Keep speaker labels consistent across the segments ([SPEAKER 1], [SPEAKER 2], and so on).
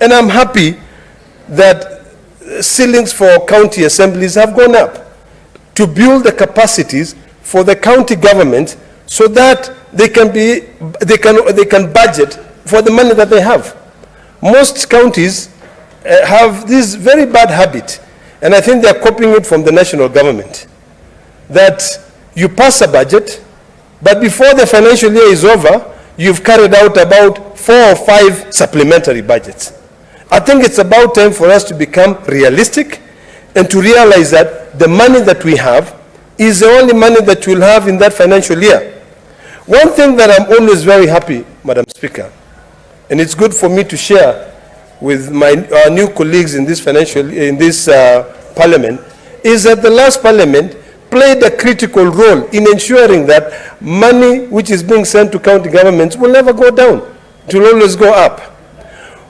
[SPEAKER 1] And I'm happy that ceilings for county assemblies have gone up to build the capacities for the county government so that they can budget for the money that they have. Most counties have this very bad habit, and I think they're copying it from the national government, that you pass a budget, but before the financial year is over, you've carried out about 4 or 5 supplementary budgets. I think it's about time for us to become realistic and to realize that the money that we have is the only money that we'll have in that financial year. One thing that I'm always very happy, Madam Speaker, and it's good for me to share with our new colleagues in this parliament, is that the last parliament played a critical role in ensuring that money which is being sent to county governments will never go down. It will always go up.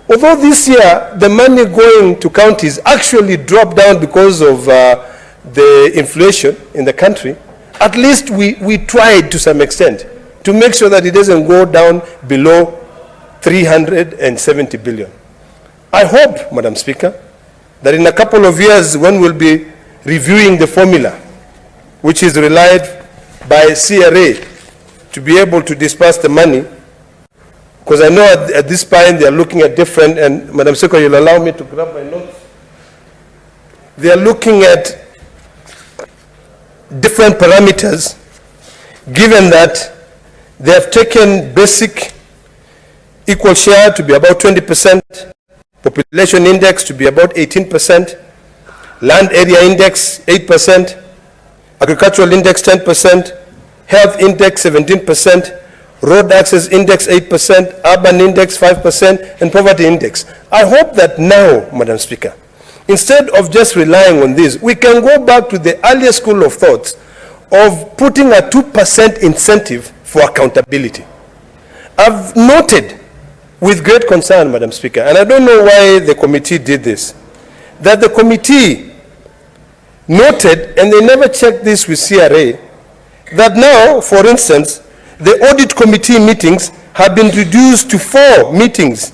[SPEAKER 1] Although this year the money going to counties actually dropped down because of the inflation in the country, at least we tried to some extent to make sure that it doesn't go down below 370 billion. I hope, Madam Speaker, that in a couple of years when we'll be reviewing the formula which is relied by CRA to be able to disperse the money, because I know at this point they are looking at different, and Madam Speaker, you'll allow me to grab my notes. They are looking at different parameters, given that they have taken basic equal share to be about 20%, population index to be about 18%, land area index 8%, agricultural index 10%, health index 17%, road access index 8%, urban index 5%, and poverty index. I hope that now, Madam Speaker, instead of just relying on this, we can go back to the earlier school of thoughts of putting a 2% incentive for accountability. I've noted with great concern, Madam Speaker, and I don't know why the committee did this, that the committee noted, and they never checked this with CRA, that now, for instance, the audit committee meetings have been reduced to 4 meetings